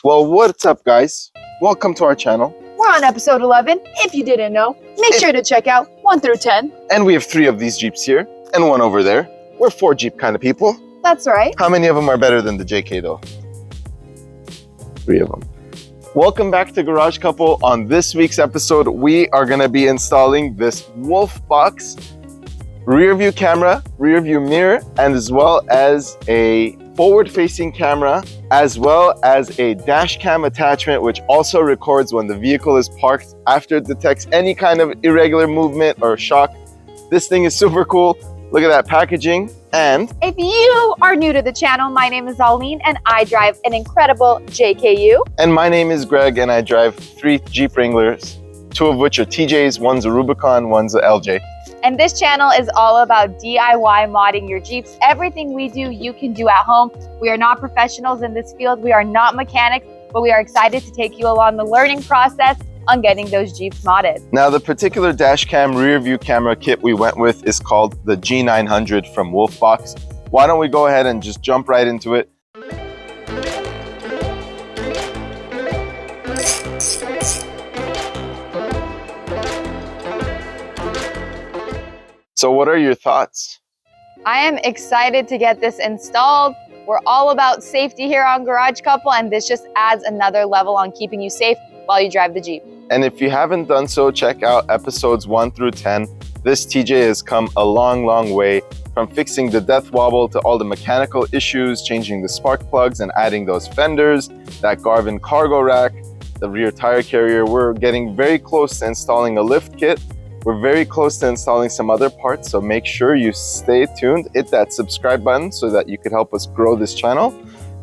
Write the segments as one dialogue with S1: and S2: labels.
S1: Well, what's up, guys? Welcome to our channel.
S2: We're on episode 11. If you didn't know, make sure to check out 1 through 10.
S1: And we have 3 of these Jeeps here and 1 over there. We're 4 Jeep kind of people.
S2: That's right.
S1: How many of them are better than the JK though? 3 of them. Welcome back to Garage Couple. On this week's episode, we are going to be installing this wolfbox rear view camera, rear view mirror, and as well as a forward-facing camera, as well as a dash cam attachment, which also records when the vehicle is parked after it detects any kind of irregular movement or shock. This thing is super cool. Look at that packaging. And
S2: if you are new to the channel, my name is Aline and I drive an incredible JKU.
S1: And my name is Greg and I drive 3 Jeep Wranglers, 2 of which are TJs, one's a Rubicon, one's a LJ.
S2: And this channel is all about DIY modding your Jeeps. Everything we do, you can do at home. We are not professionals in this field. We are not mechanics, but we are excited to take you along the learning process on getting those Jeeps modded. Now,
S1: the particular dash cam rear view camera kit we went with is called the G900 from Wolfbox. Why don't we go ahead and just jump right into it? So what are your thoughts?
S2: I am excited to get this installed. We're all about safety here on Garage Couple, and this just adds another level on keeping you safe while you drive the Jeep.
S1: And if you haven't done so, check out episodes 1 through 10. This TJ has come a long, long way from fixing the death wobble to all the mechanical issues, changing the spark plugs and adding those fenders, that Garvin cargo rack, the rear tire carrier. We're getting very close to installing a lift kit. We're very close to installing some other parts, so make sure you stay tuned. Hit that subscribe button so that you could help us grow this channel.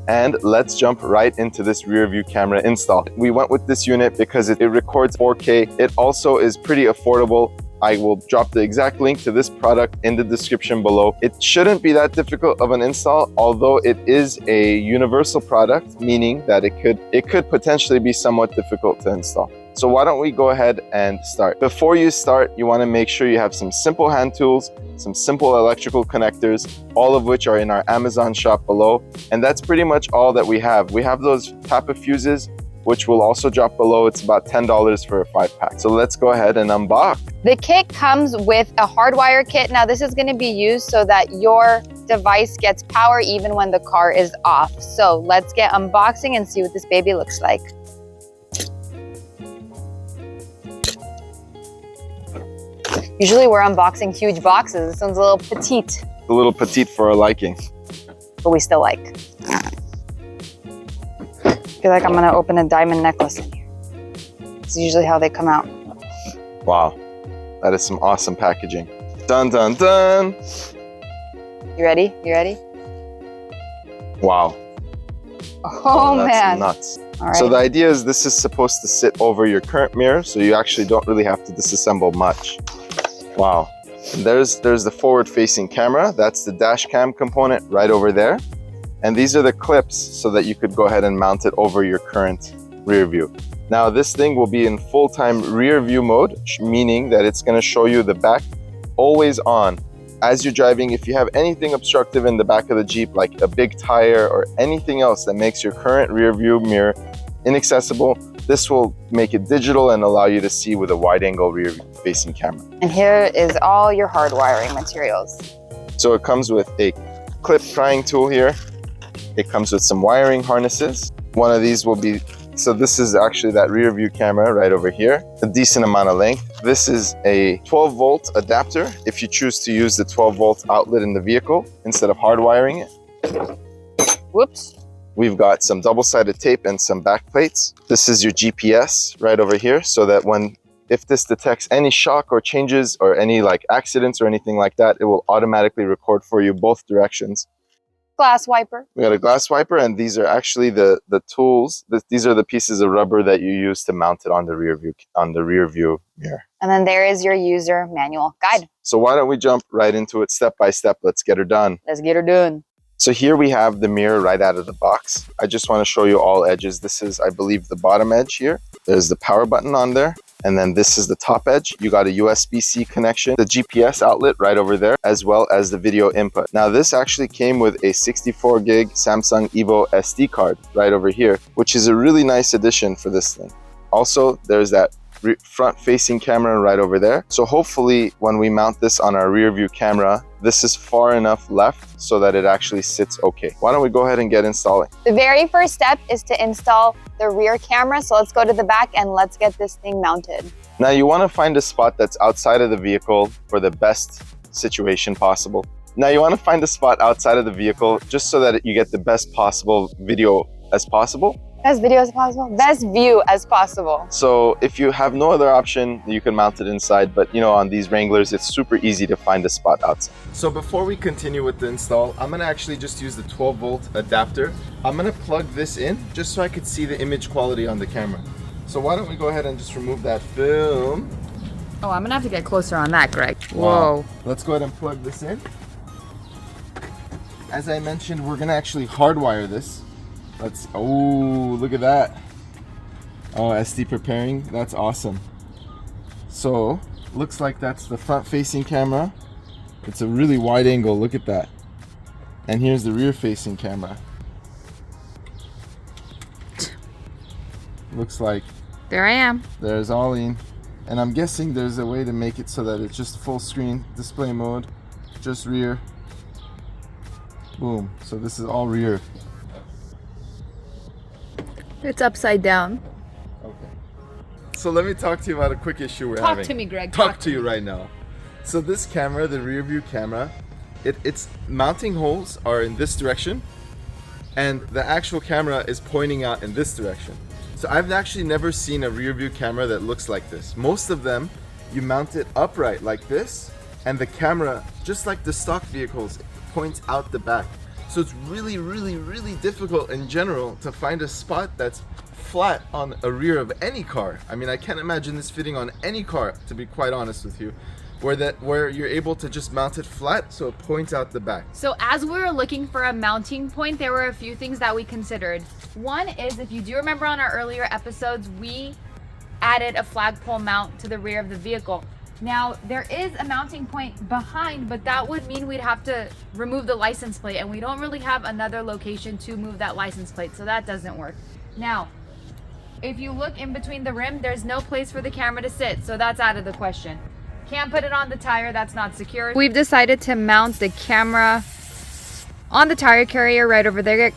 S1: And let's jump right into this rear view camera install. We went with this unit because it records 4K. It also is pretty affordable. I will drop the exact link to this product in the description below. It shouldn't be that difficult of an install, although it is a universal product, meaning that it could potentially be somewhat difficult to install. So why don't we go ahead and start. Before you start, you want to make sure you have some simple hand tools, some simple electrical connectors, all of which are in our Amazon shop below. And that's pretty much all that we have. We have those Papa fuses, which will also drop below. It's about $10 for a 5-pack. So let's go ahead and unbox.
S2: The kit comes with a hardwire kit. Now this is going to be used so that your device gets power even when the car is off. So let's get unboxing and see what this baby looks like. Usually we're unboxing huge boxes. This one's a little petite.
S1: A little petite for our liking.
S2: But we still like. I feel like I'm gonna open a diamond necklace in here. It's usually how they come out.
S1: Wow, that is some awesome packaging. Dun, dun, dun.
S2: You ready? You ready?
S1: Wow.
S2: Oh man.
S1: That's nuts.
S2: All right.
S1: So the idea is this is supposed to sit over your current mirror, so you actually don't really have to disassemble much. Wow. And there's the forward-facing camera. That's the dash cam component right over there. And these are the clips so that you could go ahead and mount it over your current rear view. Now this thing will be in full-time rear view mode, meaning that it's going to show you the back always on. As you're driving, if you have anything obstructive in the back of the Jeep, like a big tire or anything else that makes your current rear view mirror inaccessible, this will make it digital and allow you to see with a wide angle rear facing camera.
S2: And here is all your hard wiring materials.
S1: So it comes with a clip prying tool here. It comes with some wiring harnesses. One of these will be, so this is actually that rear view camera right over here, a decent amount of length. This is a 12-volt adapter if you choose to use the 12-volt outlet in the vehicle instead of hard wiring it.
S2: Whoops.
S1: We've got some double-sided tape and some back plates. This is your GPS right over here, so that if this detects any shock or changes or any like accidents or anything like that, it will automatically record for you both directions.
S2: Glass wiper.
S1: We got a glass wiper, and these are actually the tools. These are the pieces of rubber that you use to mount it on the rear view mirror.
S2: And then there is your user manual guide.
S1: So why don't we jump right into it step by step? Let's get her done.
S2: Let's get her done.
S1: So here we have the mirror right out of the box. I just want to show you all edges. This is, I believe, the bottom edge here. There's the power button on there. And then this is the top edge. You got a USB-C connection, the GPS outlet right over there, as well as the video input. Now this actually came with a 64 gig Samsung Evo SD card right over here, which is a really nice addition for this thing. Also, there's that front facing camera right over there. So hopefully when we mount this on our rear view camera, this is far enough left so that it actually sits okay. Why don't we go ahead and get installing?
S2: The very first step is to install the rear camera. So let's go to the back and let's get this thing mounted.
S1: Now you want to find a spot that's outside of the vehicle for the best situation possible. Now you want to find a spot outside of the vehicle just so that you get the best possible video as possible.
S2: Best video as possible, best view as possible.
S1: So if you have no other option, you can mount it inside, but you know, on these Wranglers, it's super easy to find a spot outside. So before we continue with the install, I'm gonna actually just use the 12-volt adapter. I'm gonna plug this in just so I could see the image quality on the camera. So why don't we go ahead and just remove that film.
S3: Oh, I'm gonna have to get closer on that, Greg.
S1: Wow.
S3: Whoa.
S1: Let's go ahead and plug this in. As I mentioned, we're gonna actually hardwire this. Oh, look at that. Oh, SD preparing, that's awesome. So, looks like that's the front facing camera. It's a really wide angle, look at that. And here's the rear facing camera. Looks like
S3: There I am.
S1: there's Ollie. And I'm guessing there's a way to make it so that it's just full screen display mode, just rear. Boom, so this is all rear.
S3: It's upside down.
S1: Okay. So let me talk to you about a quick issue we're having.
S3: Talk to me, Greg.
S1: Talk to you right now. So this camera, the rear view camera, its mounting holes are in this direction, and the actual camera is pointing out in this direction. So I've actually never seen a rear view camera that looks like this. Most of them, you mount it upright like this, and the camera, just like the stock vehicles, points out the back. So it's really, really, really difficult in general to find a spot that's flat on a rear of any car. I mean, I can't imagine this fitting on any car, to be quite honest with you, where you're able to just mount it flat so it points out the back.
S3: So as we were looking for a mounting point, there were a few things that we considered. One is, if you do remember on our earlier episodes, we added a flagpole mount to the rear of the vehicle. Now, there is a mounting point behind, but that would mean we'd have to remove the license plate, and we don't really have another location to move that license plate, so that doesn't work. Now, if you look in between the rim, there's no place for the camera to sit, so that's out of the question. Can't put it on the tire, that's not secure. We've decided to mount the camera on the tire carrier right over there.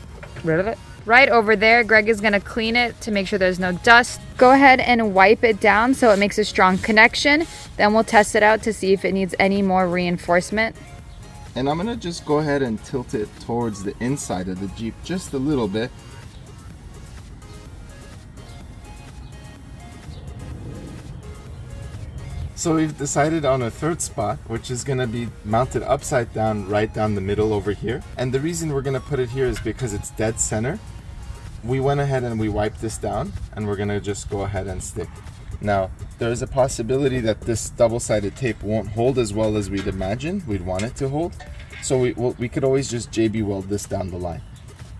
S3: Right over there. Greg is gonna clean it to make sure there's no dust. Go ahead and wipe it down so it makes a strong connection. Then we'll test it out to see if it needs any more reinforcement.
S1: And I'm gonna just go ahead and tilt it towards the inside of the Jeep just a little bit. So we've decided on a third spot, which is gonna be mounted upside down, right down the middle over here. And the reason we're gonna put it here is because it's dead center. We went ahead and we wiped this down, and we're gonna just go ahead and stick. Now, there's a possibility that this double-sided tape won't hold as well as we'd imagine we'd want it to hold. So we could always just JB weld this down the line.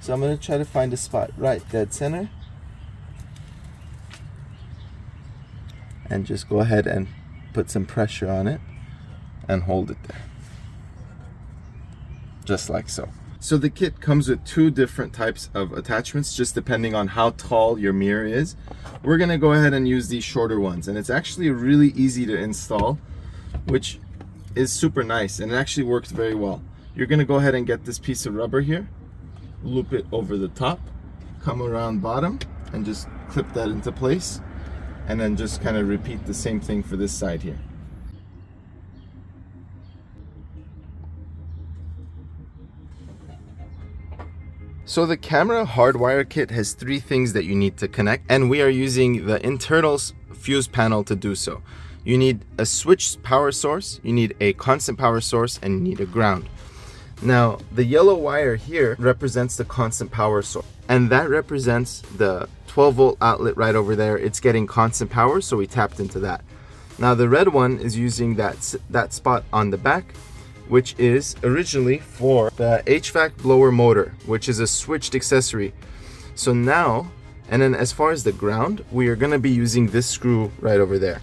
S1: So I'm gonna try to find a spot right dead center. And just go ahead and put some pressure on it and hold it there. Just like so. So the kit comes with two different types of attachments, just depending on how tall your mirror is. We're gonna go ahead and use these shorter ones, and it's actually really easy to install, which is super nice, and it actually works very well. You're gonna go ahead and get this piece of rubber here, loop it over the top, come around bottom, and just clip that into place, and then just kind of repeat the same thing for this side here. So the camera hardwire kit has three things that you need to connect, and we are using the internal fuse panel to do so. You need a switch power source, you need a constant power source, and you need a ground. Now, the yellow wire here represents the constant power source, and that represents the 12-volt outlet right over there. It's getting constant power, so we tapped into that. Now, the red one is using that spot on the back, which is originally for the HVAC blower motor, which is a switched accessory. So now And then as far as the ground, we are gonna be using this screw right over there.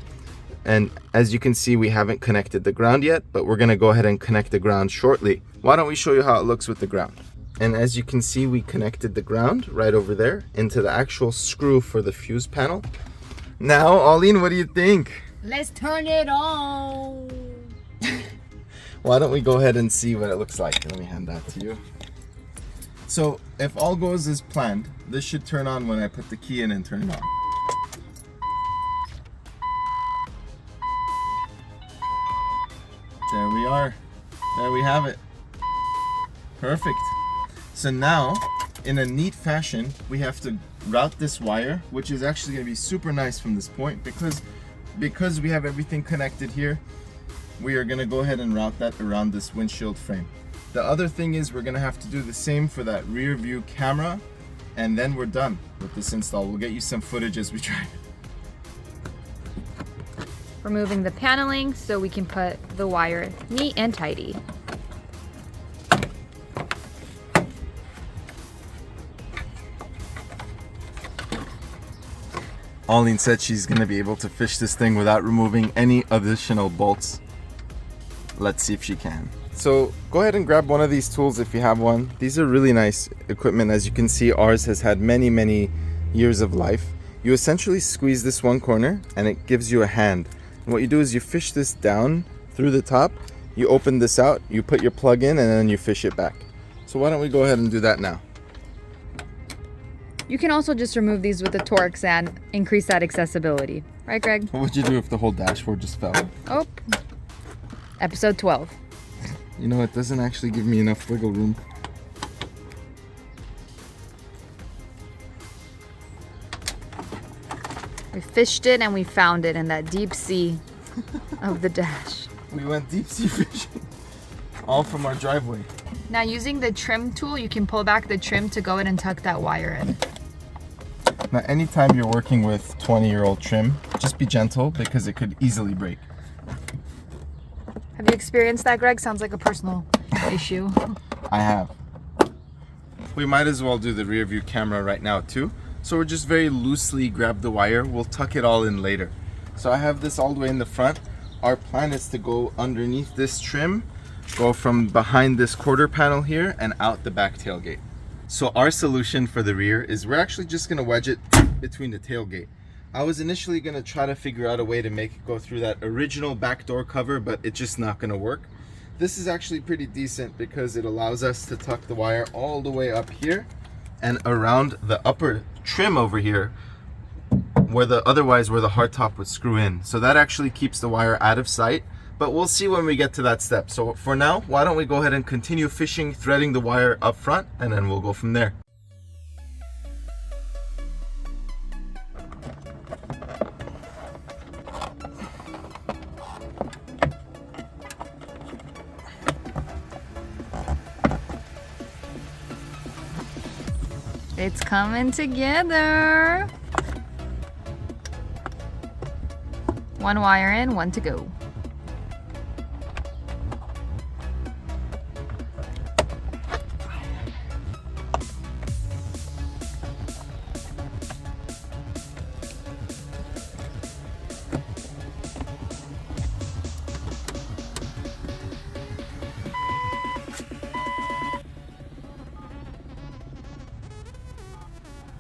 S1: And as you can see, we haven't connected the ground yet, but we're gonna go ahead and connect the ground shortly. Why don't we show you how it looks with the ground? And as you can see, we connected the ground right over there into the actual screw for the fuse panel. Now, Auline, what do you think?
S3: Let's turn it on.
S1: Why don't we go ahead and see what it looks like? Let me hand that to you. So if all goes as planned, this should turn on when I put the key in and turn it on. There we are. There we have it. Perfect. So now, in a neat fashion, we have to route this wire, which is actually going to be super nice from this point because we have everything connected here. We are going to go ahead and route that around this windshield frame. The other thing is we're going to have to do the same for that rear view camera, and then we're done with this install. We'll get you some footage as we try.
S3: Removing the paneling so we can put the wire neat and tidy.
S1: Auline said she's going to be able to fish this thing without removing any additional bolts. Let's see if she can. So go ahead and grab one of these tools if you have one. These are really nice equipment. As you can see, ours has had many years of life. You essentially squeeze this one corner and it gives you a hand. And what you do is you fish this down through the top, you open this out, you put your plug in, and then you fish it back. So why don't we go ahead and do that now?
S3: You can also just remove these with the Torx and increase that accessibility. Right, Greg?
S1: What would you do if the whole dashboard just fell?
S3: Oh, episode 12.
S1: You know, it doesn't actually give me enough wiggle room.
S3: We fished it and we found it in that deep sea of the dash.
S1: We went deep sea fishing, all from our driveway.
S3: Now using the trim tool, you can pull back the trim to go in and tuck that wire in.
S1: Now, anytime you're working with 20-year-old trim, just be gentle because it could easily break.
S3: Have you experienced that, Greg? Sounds like a personal issue.
S1: I have. We might as well do the rear view camera right now too. So we're just very loosely grab the wire. We'll tuck it all in later. So I have this all the way in the front. Our plan is to go underneath this trim, go from behind this quarter panel here and out the back tailgate. So our solution for the rear is we're actually just gonna wedge it between the tailgate. I was initially gonna try to figure out a way to make it go through that original back door cover, but it's just not gonna work. This is actually pretty decent because it allows us to tuck the wire all the way up here and around the upper trim over here where the hardtop would screw in. So that actually keeps the wire out of sight, but we'll see when we get to that step. So for now, why don't we go ahead and continue fishing, threading the wire up front, and then we'll go from there.
S3: It's coming together. One wire in, one to go.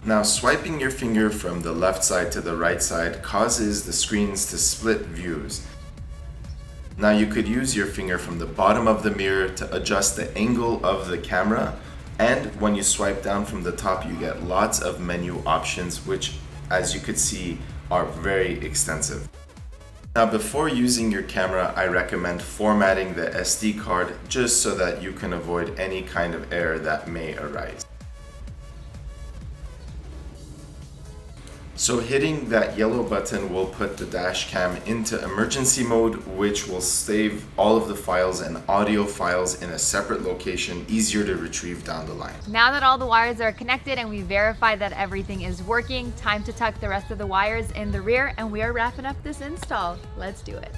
S1: Now, swiping your finger from the left side to the right side causes the screens to split views. Now you could use your finger from the bottom of the mirror to adjust the angle of the camera, and when you swipe down from the top you get lots of menu options, which as you could see are very extensive. Now before using your camera, I recommend formatting the SD card just so that you can avoid any kind of error that may arise. So hitting that yellow button will put the dash cam into emergency mode, which will save all of the files and audio files in a separate location, easier to retrieve down the line.
S3: Now that all the wires are connected and we verified that everything is working, time to tuck the rest of the wires in the rear, and we are wrapping up this install. Let's do it.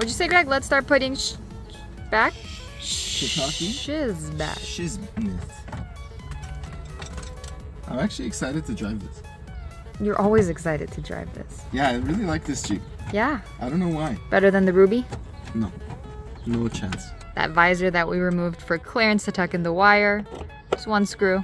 S3: What'd you say, Greg? Let's start putting back?
S1: Shiitake?
S3: Back.
S1: Shiznit. I'm actually excited to drive this.
S3: You're always excited to drive this.
S1: Yeah, I really like this Jeep.
S3: Yeah.
S1: I don't know why.
S3: Better than the Ruby?
S1: No. No chance.
S3: That visor that we removed for clearance to tuck in the wire. Just one screw.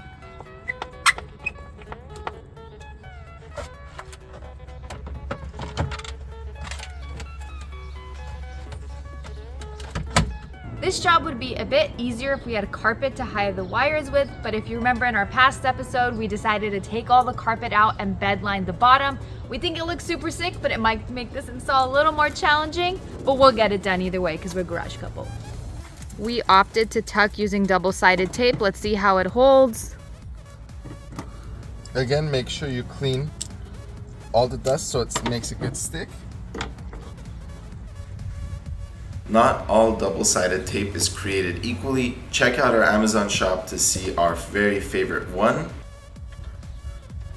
S3: This job would be a bit easier if we had carpet to hide the wires with, but if you remember in our past episode, we decided to take all the carpet out and bed line the bottom. We think it looks super sick, but it might make this install a little more challenging, but we'll get it done either way because we're a garage couple. We opted to tuck using double-sided tape. Let's see how it holds.
S1: Again, make sure you clean all the dust so it makes a good stick. Not all double-sided tape is created equally. Check out our Amazon shop to see our very favorite one.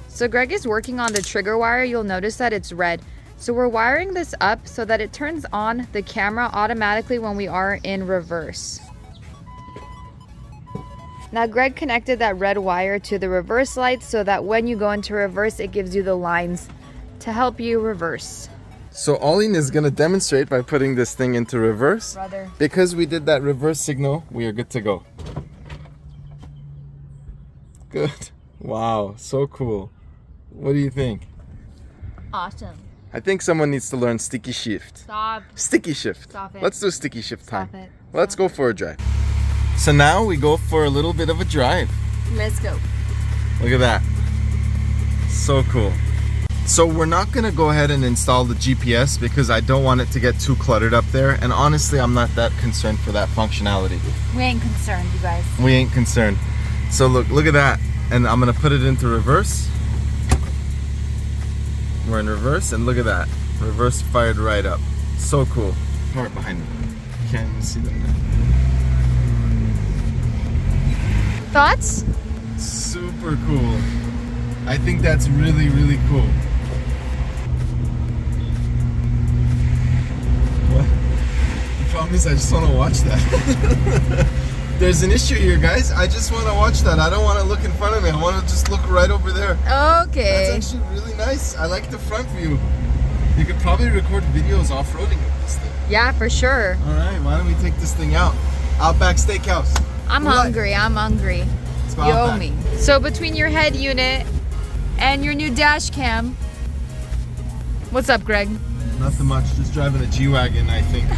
S3: So Greg is working on the trigger wire. You'll notice that it's red. So we're wiring this up so that it turns on the camera automatically when we are in reverse. Now Greg connected that red wire to the reverse light so that when you go into reverse, it gives you the lines to help you reverse.
S1: So Olin is gonna demonstrate by putting this thing into reverse.
S3: Brother.
S1: Because we did that reverse signal, we are good to go. Good. Wow, so cool. What do you think?
S3: Awesome.
S1: I think someone needs to learn sticky shift.
S3: Stop.
S1: Sticky shift.
S3: Stop it.
S1: Let's do sticky shift time.
S3: Stop it.
S1: Let's go for a drive. So now we go for a little bit of a drive.
S3: Let's go.
S1: Look at that. So cool. So we're not gonna go ahead and install the GPS because I don't want it to get too cluttered up there. And honestly, I'm not that concerned for that functionality.
S3: We ain't concerned, you guys.
S1: We ain't concerned. So look at that. And I'm gonna put it into reverse. We're in reverse and look at that. Reverse fired right up. So cool. Car behind me. Can't even see them now.
S3: Thoughts?
S1: Super cool. I think that's really, really cool. What? The problem is I just want to watch that. There's an issue here, guys. I just want to watch that. I don't want to look in front of me. I want to just look right over there.
S3: Okay.
S1: That's actually really nice. I like the front view. You could probably record videos off-roading with this thing.
S3: Yeah, for sure.
S1: All right, why don't we take this thing out? Outback Steakhouse.
S3: I'm hungry. I'm hungry.
S1: Let's go
S3: You
S1: Outback.
S3: owe me. So between your head unit and your new dash cam, what's up, Greg?
S1: Nothing much, just driving a G-Wagon, I think.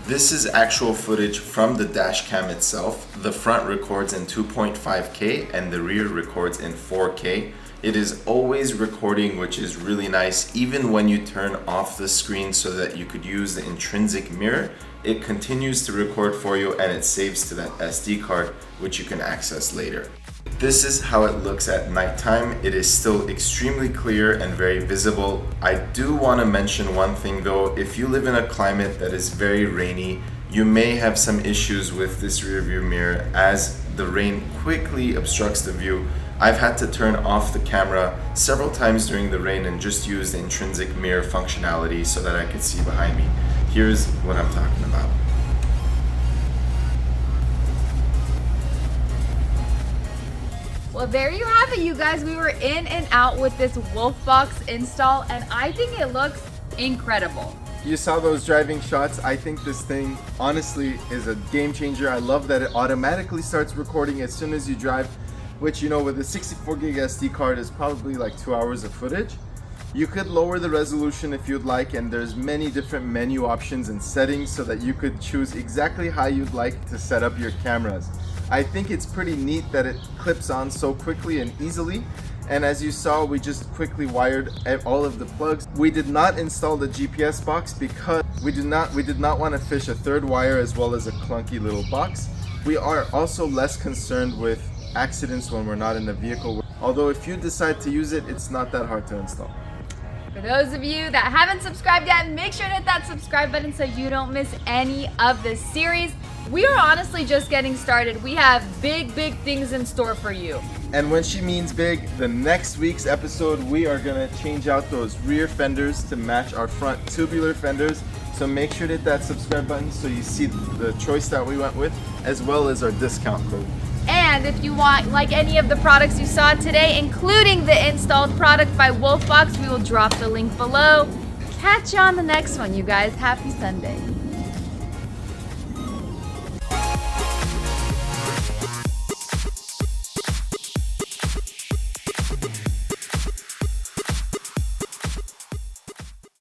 S1: This is actual footage from the dash cam itself. The front records in 2.5K and the rear records in 4K. It is always recording, which is really nice. Even when you turn off the screen so that you could use the intrinsic mirror, it continues to record for you and it saves to that SD card, which you can access later. This is how it looks at nighttime. It is still extremely clear and very visible. I do want to mention one thing though. If you live in a climate that is very rainy, you may have some issues with this rear view mirror as the rain quickly obstructs the view. I've had to turn off the camera several times during the rain and just use the intrinsic mirror functionality so that I could see behind me. Here's what I'm talking about.
S3: Well, there you have it, you guys. We were in and out with this wolfbox install, and I think it looks incredible.
S1: You saw those driving shots. I think this thing honestly is a game changer. I love that it automatically starts recording as soon as you drive, which, you know, with a 64 gig SD card is probably like 2 hours of footage. You could lower the resolution if you'd like, and there's many different menu options and settings so that you could choose exactly how you'd like to set up your cameras. I think it's pretty neat that it clips on so quickly and easily. And as you saw, we just quickly wired all of the plugs. We did not install the GPS box because we did not want to fish a third wire as well as a clunky little box. We are also less concerned with accidents when we're not in the vehicle. Although if you decide to use it, it's not that hard to install.
S3: For those of you that haven't subscribed yet, make sure to hit that subscribe button so you don't miss any of this series. We are honestly just getting started. We have big things in store for you.
S1: And when she means big, the next week's episode, we are gonna change out those rear fenders to match our front tubular fenders. So make sure to hit that subscribe button so you see the choice that we went with, as well as our discount code.
S3: And if you want, like any of the products you saw today, including the installed product by Wolfbox, we will drop the link below. Catch you on the next one, you guys. Happy Sunday.